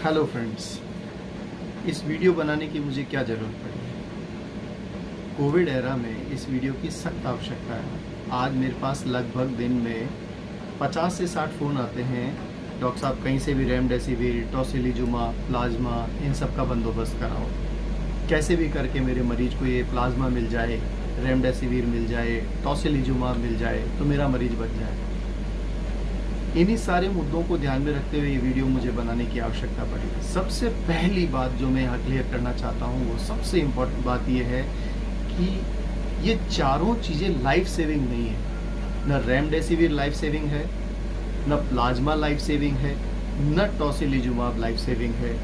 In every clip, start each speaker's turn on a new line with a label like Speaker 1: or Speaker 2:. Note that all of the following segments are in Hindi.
Speaker 1: हेलो फ्रेंड्स, इस वीडियो बनाने की मुझे क्या ज़रूरत पड़ी है? कोविड एरा में इस वीडियो की सख्त आवश्यकता है। आज मेरे पास लगभग दिन में 50 से 60 फ़ोन आते हैं। डॉक्टर साहब कहीं से भी रेमडेसिविर, टोसिलिजुमाब, प्लाज्मा इन सब का बंदोबस्त कराओ। कैसे भी करके मेरे मरीज को ये प्लाज्मा मिल जाए, रेमडेसिविर मिल जाए, टोसिलिजुमाब मिल जाए तो मेरा मरीज बच जाए। इन्हीं सारे मुद्दों को ध्यान में रखते हुए ये वीडियो मुझे बनाने की आवश्यकता पड़ी। सबसे पहली बात जो मैं यहाँ क्लियर करना चाहता हूँ, वो सबसे इम्पोर्टेंट बात ये है कि ये चारों चीज़ें लाइफ सेविंग नहीं है। न रेमडेसिविर लाइफ सेविंग है, न प्लाज्मा लाइफ सेविंग है, न टोसिलिजुमाब लाइफ सेविंग है।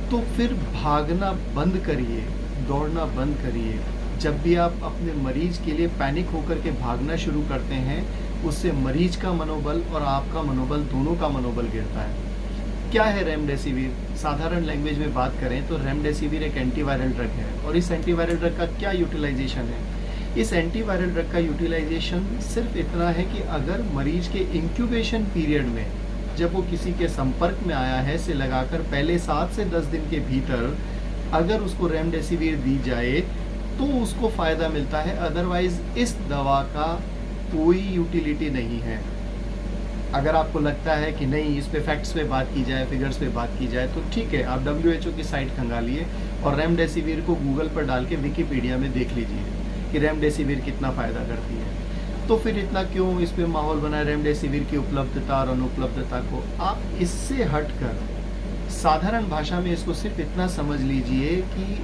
Speaker 1: तो फिर भागना बंद करिए, दौड़ना बंद करिए। जब भी आप अपने मरीज के लिए पैनिक होकर के भागना शुरू करते हैं, उससे मरीज का मनोबल और आपका मनोबल दोनों का मनोबल गिरता है। क्या है रेमडेसिविर? साधारण लैंग्वेज में बात करें तो रेमडेसिविर एक एंटीवायरल ड्रग है। और इस एंटीवायरल ड्रग का क्या यूटिलाइजेशन है? इस एंटीवायरल ड्रग का यूटिलाइजेशन सिर्फ इतना है कि अगर मरीज के इंक्यूबेशन पीरियड में, जब वो किसी के संपर्क में आया है, से लगाकर पहले 7 से 10 दिन के भीतर अगर उसको रेमडेसिविर दी जाए तो उसको फ़ायदा मिलता है। अदरवाइज इस दवा का कोई यूटिलिटी नहीं है। अगर आपको लगता है कि नहीं, इस पे फैक्ट्स पे बात की जाए, फिगर्स पे बात की जाए, तो ठीक है, आप WHO की साइट खंगालिए और रेमडेसिविर को गूगल पर डाल के विकिपीडिया में देख लीजिए कि रेमडेसिविर कितना फ़ायदा करती है। तो फिर इतना क्यों इस पे माहौल बना रेमडेसिविर की उपलब्धता और अनुपलब्धता को? आप इससे हटकर साधारण भाषा में इसको सिर्फ इतना समझ लीजिए कि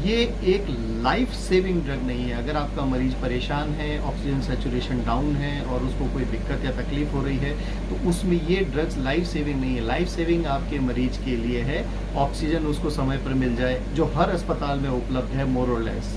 Speaker 1: ये एक लाइफ सेविंग ड्रग नहीं है। अगर आपका मरीज परेशान है, ऑक्सीजन सैचुरेशन डाउन है और उसको कोई दिक्कत या तकलीफ हो रही है, तो उसमें ये ड्रग्स लाइफ सेविंग नहीं है। लाइफ सेविंग आपके मरीज के लिए है ऑक्सीजन उसको समय पर मिल जाए, जो हर अस्पताल में उपलब्ध है मोर और लेस।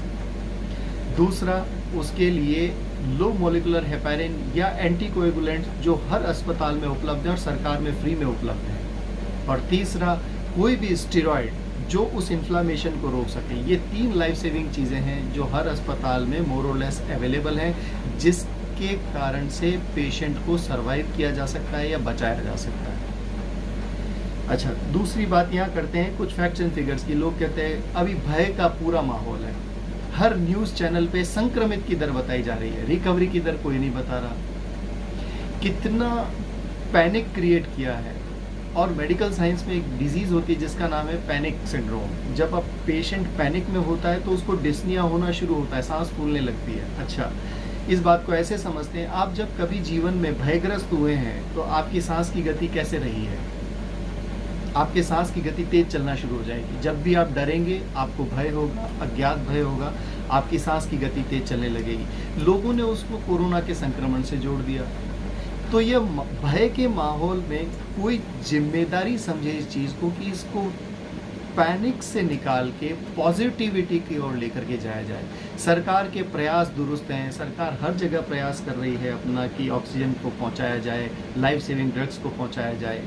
Speaker 1: दूसरा, उसके लिए लो मोलिकुलर हेपेरिन या एंटीकोएगुलेंट जो हर अस्पताल में उपलब्ध है और सरकार में फ्री में उपलब्ध है। और तीसरा, कोई भी स्टेरॉइड जो उस इन्फ्लामेशन को रोक सके। ये 3 लाइफ सेविंग चीज़ें हैं जो हर अस्पताल में मोर और लेस अवेलेबल हैं, जिसके कारण से पेशेंट को सर्वाइव किया जा सकता है या बचाया जा सकता है। अच्छा, दूसरी बात यहाँ करते हैं कुछ फैक्ट्स एंड फिगर्स की। लोग कहते हैं अभी भय का पूरा माहौल है, हर न्यूज़ चैनल पे संक्रमित की दर बताई जा रही है, रिकवरी की दर कोई नहीं बता रहा। कितना पैनिक क्रिएट किया है। और मेडिकल साइंस में एक डिजीज़ होती है जिसका नाम है पैनिक सिंड्रोम। जब अब पेशेंट पैनिक में होता है तो उसको डिस्निया होना शुरू होता है, सांस फूलने लगती है। अच्छा, इस बात को ऐसे समझते हैं, आप जब कभी जीवन में भयग्रस्त हुए हैं तो आपकी सांस की गति कैसे रही है? आपके सांस की गति तेज चलना शुरू हो जाएगी। जब भी आप डरेंगे, आपको भय होगा, अज्ञात भय होगा, आपकी सांस की गति तेज चलने लगेगी। लोगों ने उसको कोरोना के संक्रमण से जोड़ दिया। तो ये भय के माहौल में कोई जिम्मेदारी समझे इस चीज़ को कि इसको पैनिक से निकाल के पॉजिटिविटी की ओर लेकर के जाया जाए। सरकार के प्रयास दुरुस्त हैं, सरकार हर जगह प्रयास कर रही है अपना कि ऑक्सीजन को पहुंचाया जाए, लाइफ सेविंग ड्रग्स को पहुंचाया जाए।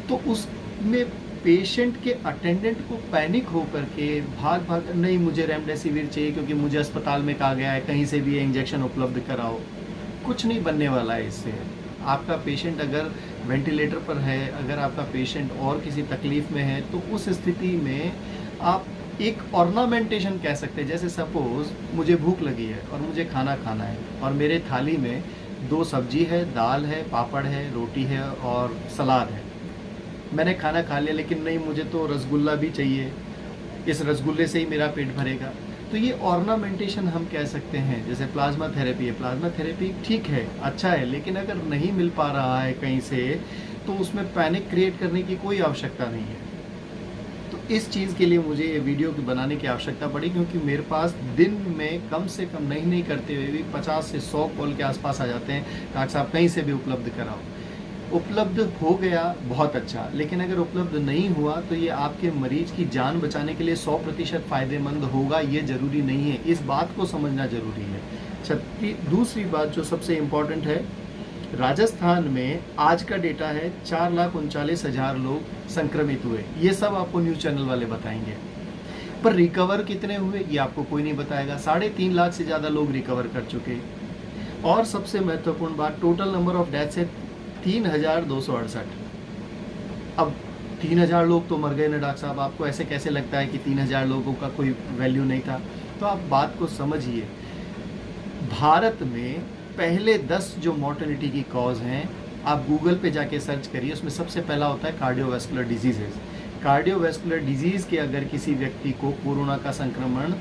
Speaker 1: तो उसमें पेशेंट के अटेंडेंट को पैनिक होकर के भाग नहीं, मुझे रेमडेसिविर चाहिए क्योंकि मुझे अस्पताल में कहा गया है कहीं से भी ये इंजेक्शन उपलब्ध कराओ। कुछ नहीं बनने वाला है इससे। आपका पेशेंट अगर वेंटिलेटर पर है, अगर आपका पेशेंट और किसी तकलीफ़ में है, तो उस स्थिति में आप एक ऑर्नामेंटेशन कह सकते हैं। जैसे सपोज़ मुझे भूख लगी है और मुझे खाना खाना है और मेरे थाली में 2 सब्जी है, दाल है, पापड़ है, रोटी है और सलाद है। मैंने खाना खा लिया, लेकिन नहीं, मुझे तो रसगुल्ला भी चाहिए, इस रसगुल्ले से ही मेरा पेट भरेगा। तो ये ऑर्नामेंटेशन हम कह सकते हैं। जैसे प्लाज्मा थेरेपी है, प्लाज्मा थेरेपी ठीक है, अच्छा है, लेकिन अगर नहीं मिल पा रहा है कहीं से, तो उसमें पैनिक क्रिएट करने की कोई आवश्यकता नहीं है। तो इस चीज़ के लिए मुझे ये वीडियो बनाने की आवश्यकता पड़ी, क्योंकि मेरे पास दिन में कम से कम नहीं करते हुए भी 50 से 100 कॉल के आसपास आ जाते हैं, डॉक्टर साहब कहीं से भी उपलब्ध कराओ। उपलब्ध हो गया बहुत अच्छा, लेकिन अगर उपलब्ध नहीं हुआ तो ये आपके मरीज की जान बचाने के लिए 100% फ़ायदेमंद होगा, ये ज़रूरी नहीं है। इस बात को समझना ज़रूरी है। दूसरी बात जो सबसे इम्पॉर्टेंट है, राजस्थान में आज का डेटा है 4,39,000 लोग संक्रमित हुए। ये सब आपको न्यूज़ चैनल वाले बताएंगे, पर रिकवर कितने हुए ये आपको कोई नहीं बताएगा। 3.5 लाख से ज़्यादा लोग रिकवर कर चुके। और सबसे महत्वपूर्ण बात, टोटल नंबर ऑफ डेथ्स है 3,268। अब 3000 लोग तो मर गए ना डॉक्टर साहब, आपको ऐसे कैसे लगता है कि 3000 लोगों का कोई वैल्यू नहीं था? तो आप बात को समझिए। भारत में पहले 10 जो मॉर्टेलिटी की कॉज हैं, आप गूगल पे जाके सर्च करिए, उसमें सबसे पहला होता है कार्डियोवैस्कुलर डिजीजेज। कार्डियोवैस्कुलर डिजीज़ के अगर किसी व्यक्ति को कोरोना का संक्रमण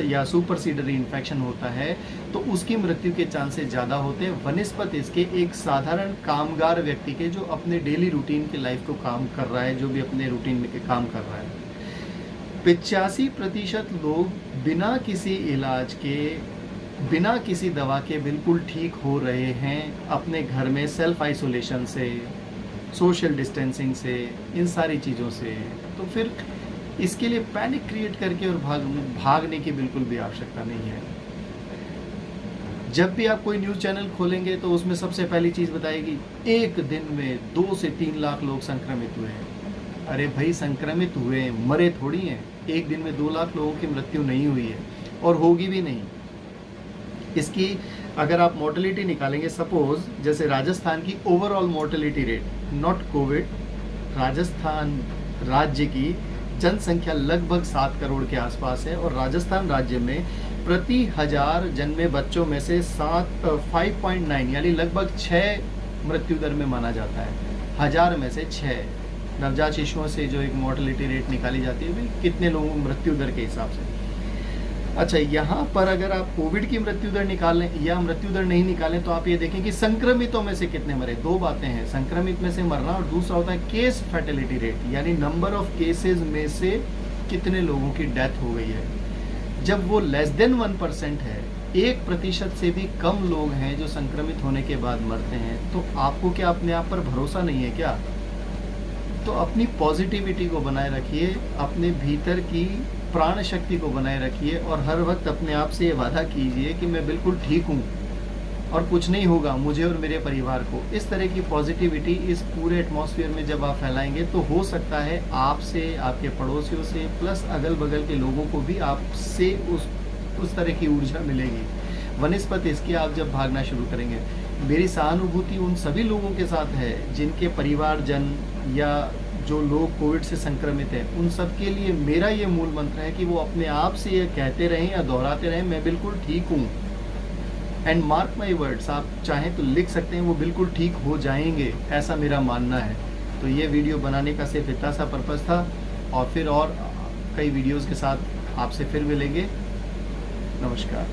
Speaker 1: या सुपरसीडरी इन्फेक्शन होता है तो उसकी मृत्यु के चांसेस ज़्यादा होते हैं वनिस्पत इसके एक साधारण कामगार व्यक्ति के, जो अपने डेली रूटीन की लाइफ को काम कर रहा है, जो भी अपने रूटीन में काम कर रहा है। 85% लोग बिना किसी इलाज के, बिना किसी दवा के बिल्कुल ठीक हो रहे हैं अपने घर में, सेल्फ आइसोलेशन से, सोशल डिस्टेंसिंग से, इन सारी चीज़ों से। तो फिर इसके लिए पैनिक क्रिएट करके और भागने की बिल्कुल भी आवश्यकता नहीं है। जब भी आप कोई न्यूज़ चैनल खोलेंगे तो उसमें सबसे पहली चीज़ बताएगी एक दिन में 2 से 3 लाख लोग संक्रमित हुए हैं। अरे भाई, संक्रमित हुए, मरे थोड़ी हैं। एक दिन में 2 लाख लोगों की मृत्यु नहीं हुई है और होगी भी नहीं। इसकी अगर आप मोर्टेलिटी निकालेंगे, सपोज जैसे राजस्थान की overall mortality rate, not Covid, Rajasthan राज्य की जनसंख्या लगभग 7 करोड़ के आसपास है और राजस्थान राज्य में प्रति 1000 जन्मे बच्चों में से 5.9 यानी लगभग 6 मृत्यु दर में माना जाता है। 1000 में से 6 नवजात शिशुओं से जो एक मोर्टेलिटी रेट निकाली जाती है, भाई कितने लोगों मृत्यु दर के हिसाब से। अच्छा, यहाँ पर अगर आप कोविड की मृत्यु दर निकालें या मृत्यु दर नहीं निकालें तो आप ये देखें कि संक्रमितों में से कितने मरे। 2 बातें हैं, संक्रमित में से मरना और दूसरा होता है केस फैटेलिटी रेट, यानी नंबर ऑफ केसेस में से कितने लोगों की डेथ हो गई है। जब वो लेस देन 1% है, 1% से भी कम लोग हैं जो संक्रमित होने के बाद मरते हैं, तो आपको क्या अपने आप पर भरोसा नहीं है क्या? तो अपनी पॉजिटिविटी को बनाए रखिए, अपने भीतर की प्राण शक्ति को बनाए रखिए और हर वक्त अपने आप से ये वादा कीजिए कि मैं बिल्कुल ठीक हूँ और कुछ नहीं होगा मुझे और मेरे परिवार को। इस तरह की पॉजिटिविटी इस पूरे एटमॉस्फेयर में जब आप फैलाएंगे तो हो सकता है आपसे, आपके पड़ोसियों से, प्लस अगल बगल के लोगों को भी आपसे उस तरह की ऊर्जा मिलेगी। वनिस्पत इसके आप जब भागना शुरू करेंगे। मेरी सहानुभूति उन सभी लोगों के साथ है जिनके परिवारजन या जो लोग कोविड से संक्रमित हैं, उन सब के लिए मेरा ये मूल मंत्र है कि वो अपने आप से ये कहते रहें या दोहराते रहें, मैं बिल्कुल ठीक हूँ। एंड मार्क माई वर्ड्स, आप चाहें तो लिख सकते हैं, वो बिल्कुल ठीक हो जाएंगे, ऐसा मेरा मानना है। तो ये वीडियो बनाने का सिर्फ इतना सा पर्पज़ था और फिर और कई वीडियोज़ के साथ आपसे फिर मिलेंगे। नमस्कार।